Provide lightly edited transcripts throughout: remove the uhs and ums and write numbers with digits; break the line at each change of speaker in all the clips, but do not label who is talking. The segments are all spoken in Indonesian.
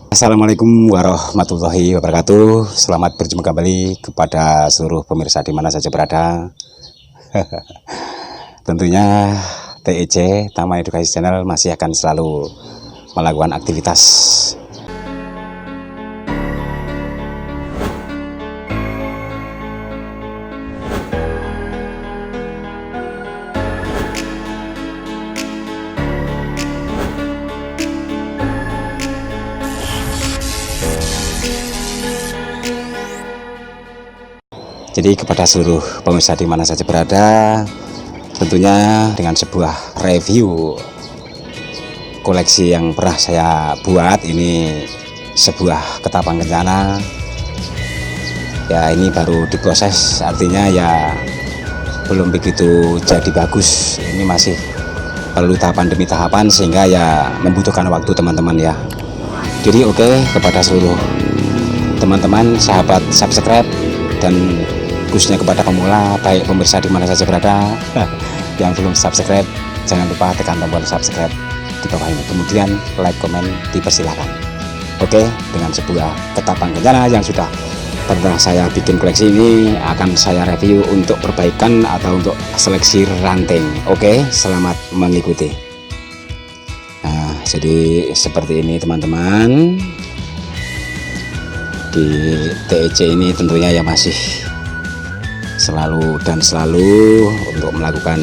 Assalamualaikum warahmatullahi wabarakatuh. Selamat berjumpa kembali kepada seluruh pemirsa di mana saja berada. Tentunya TEC Taman Edukasi Channel masih akan selalu melakukan aktivitas Jadi kepada seluruh pemirsa di mana saja berada, tentunya dengan sebuah review koleksi yang pernah saya buat, ini sebuah ketapang kencana. Ya ini baru diproses, artinya ya belum begitu jadi bagus. Ini masih perlu tahapan demi tahapan sehingga ya membutuhkan waktu teman-teman ya. Jadi oke, kepada seluruh teman-teman sahabat subscribe dan khususnya kepada pemula, baik pemirsa di mana saja berada yang belum subscribe, jangan lupa tekan tombol subscribe di bawah ini, kemudian like, komen, dipersilakan. Oke, dengan sebuah ketapang kencana yang sudah pernah saya bikin koleksi ini akan saya review untuk perbaikan atau untuk seleksi ranting. Oke, selamat mengikuti. Nah, jadi seperti ini teman-teman. Di TEC ini tentunya ya masih selalu untuk melakukan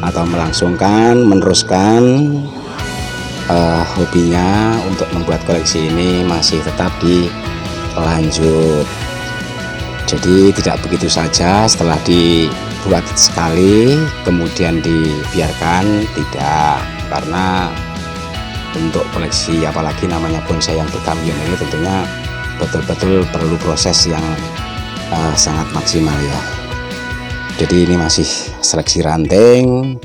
atau meneruskan hobinya untuk membuat koleksi ini masih tetap dilanjut. Jadi tidak begitu saja setelah dibuat sekali kemudian dibiarkan, tidak, karena untuk koleksi apalagi namanya bonsai yang berkambion ini tentunya betul-betul perlu proses yang sangat maksimal ya. Jadi ini masih seleksi ranting,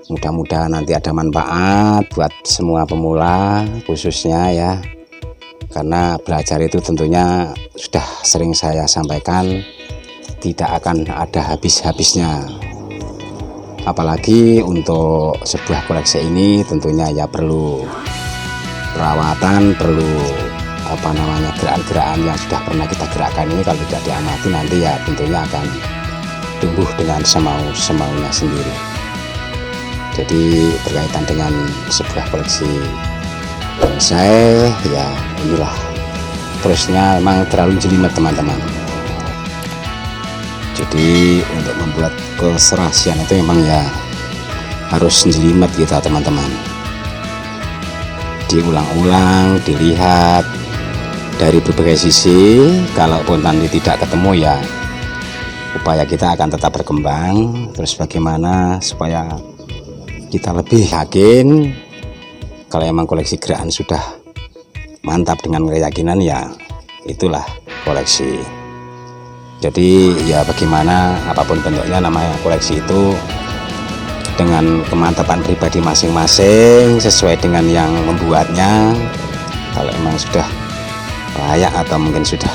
mudah-mudahan nanti ada manfaat buat semua pemula khususnya ya, karena belajar itu tentunya sudah sering saya sampaikan tidak akan ada habis-habisnya, apalagi untuk sebuah koleksi ini tentunya ya perlu perawatan, perlu gerakan-gerakan yang sudah pernah kita gerakkan ini kalau tidak diamati nanti ya tentunya akan tumbuh dengan semaunya sendiri. Jadi berkaitan dengan sebuah koleksi bonsai ya inilah terusnya, memang terlalu jelimet teman-teman. Jadi untuk membuat keserasian itu memang ya harus jelimet kita teman-teman, diulang-ulang, dilihat dari berbagai sisi. Kalaupun nanti tidak ketemu ya upaya kita akan tetap berkembang. Terus bagaimana supaya kita lebih yakin kalau emang koleksi gerakan sudah mantap dengan keyakinan ya itulah koleksi. Jadi ya bagaimana apapun bentuknya, namanya koleksi itu dengan kemantapan pribadi masing-masing sesuai dengan yang membuatnya. Kalau emang sudah layak atau mungkin sudah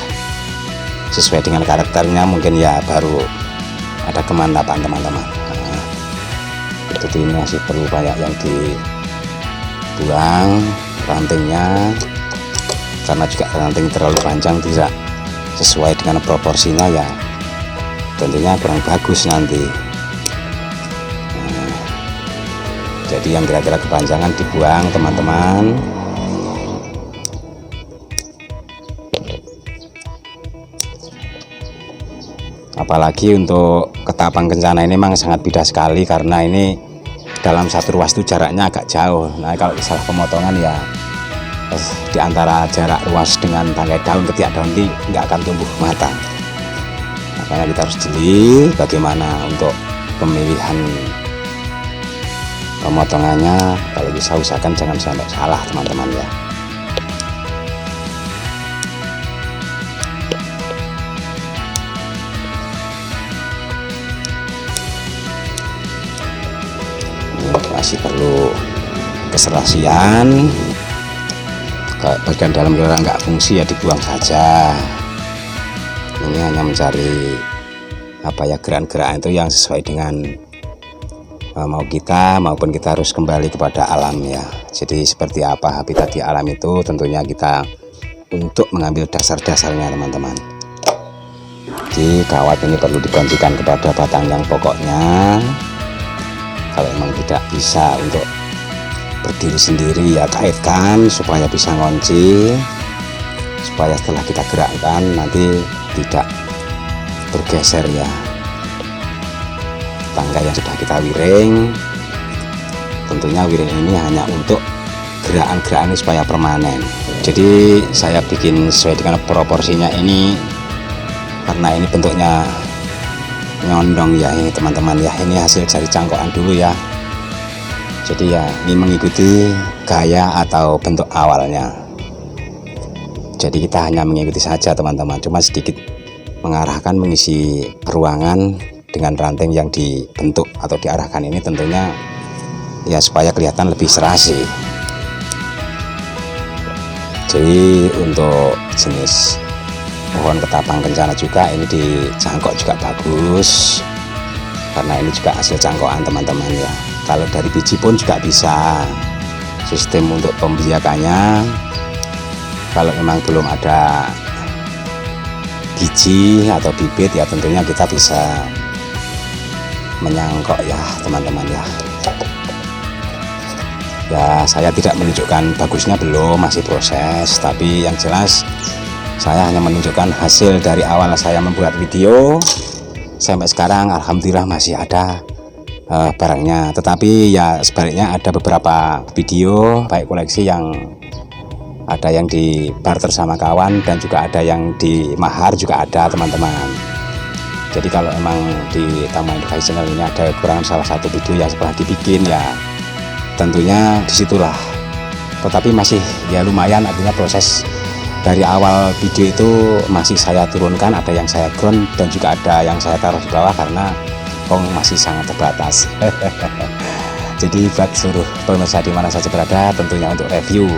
sesuai dengan karakternya, mungkin ya baru ada kemantapan teman-teman. Nah, jadi ini masih perlu banyak yang dibuang rantingnya, karena juga ranting terlalu panjang tidak sesuai dengan proporsinya ya tentunya kurang bagus nanti. Nah, jadi yang kira-kira kepanjangan dibuang teman-teman. Apalagi untuk ketapang kencana ini memang sangat beda sekali, karena ini dalam satu ruas itu jaraknya agak jauh. Nah kalau salah pemotongan ya di antara jarak ruas dengan tangkai daun ke tiap daun ini nggak akan tumbuh matang. Makanya kita harus jeli bagaimana untuk pemilihan pemotongannya. Kalau bisa usahakan jangan sampai salah teman-teman ya. Masih perlu keserasian. Bagian dalam kira nggak fungsi ya dibuang saja. Ini hanya mencari apa ya, gerakan-gerakan itu yang sesuai dengan mau kita maupun kita harus kembali kepada alam ya. Jadi seperti apa habitat di alam itu tentunya kita untuk mengambil dasar-dasarnya teman-teman. Jadi kawat ini perlu digantikan kepada batang yang pokoknya. Kalau memang tidak bisa untuk berdiri sendiri ya kaitkan supaya bisa ngunci, supaya setelah kita gerakkan nanti tidak bergeser ya. Tangga yang sudah kita wiring, tentunya wiring ini hanya untuk gerakan-gerakan supaya permanen. Jadi saya bikin sesuai dengan proporsinya ini karena ini bentuknya nyondong ya ini teman-teman ya. Ini hasil dari cangkokan dulu ya. Jadi ya ini mengikuti gaya atau bentuk awalnya. Jadi kita hanya mengikuti saja teman-teman, cuma sedikit mengarahkan mengisi ruangan dengan ranting yang dibentuk atau diarahkan ini tentunya ya supaya kelihatan lebih serasi. Jadi untuk jenis pohon ketapang kencana juga ini dicangkok juga bagus karena ini juga hasil cangkokan teman-teman ya. Kalau dari biji pun juga bisa. Sistem untuk pembiakannya kalau memang belum ada biji atau bibit ya tentunya kita bisa menyangkok ya teman-teman ya. Ya saya tidak menunjukkan bagusnya belum, masih proses, tapi yang jelas saya hanya menunjukkan hasil dari awal saya membuat video sampai sekarang. Alhamdulillah masih ada barangnya, tetapi ya sebaliknya ada beberapa video baik koleksi yang ada yang di barter sama kawan dan juga ada yang di mahar juga ada teman-teman. Jadi kalau emang di Tama Edukasi Channel ini ada kurang salah satu video yang setelah dibikin ya tentunya disitulah, tetapi masih ya lumayan, artinya proses dari awal video itu masih saya turunkan, ada yang saya ground dan juga ada yang saya taruh di bawah karena masih sangat terbatas. Jadi buat seluruh pemirsa di mana saja berada, tentunya untuk review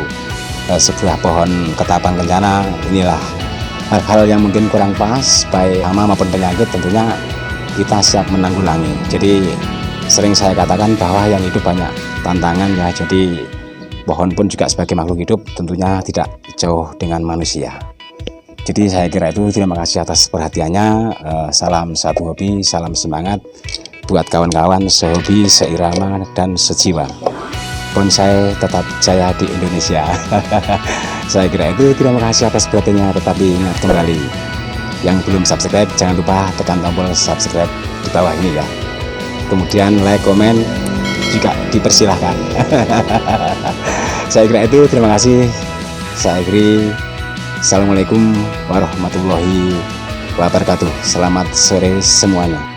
sebuah pohon ketapang kencana, inilah hal-hal yang mungkin kurang pas baik hama maupun penyakit, tentunya kita siap menanggulangi. Jadi sering saya katakan bahwa yang hidup banyak tantangan ya, jadi pohon pun juga sebagai makhluk hidup tentunya tidak jauh dengan manusia. Jadi saya kira itu, terima kasih atas perhatiannya. Salam satu hobi, salam semangat buat kawan-kawan sehobi, seirama dan sejiwa. Bonsai tetap jaya di Indonesia. Saya kira itu, terima kasih atas perhatiannya. Tetapi ingat kembali, yang belum subscribe jangan lupa tekan tombol subscribe di bawah ini ya. Kemudian like, komen juga dipersilahkan. Saya kira itu, terima kasih. Saya akhiri. Assalamualaikum warahmatullahi wabarakatuh. Selamat sore semuanya.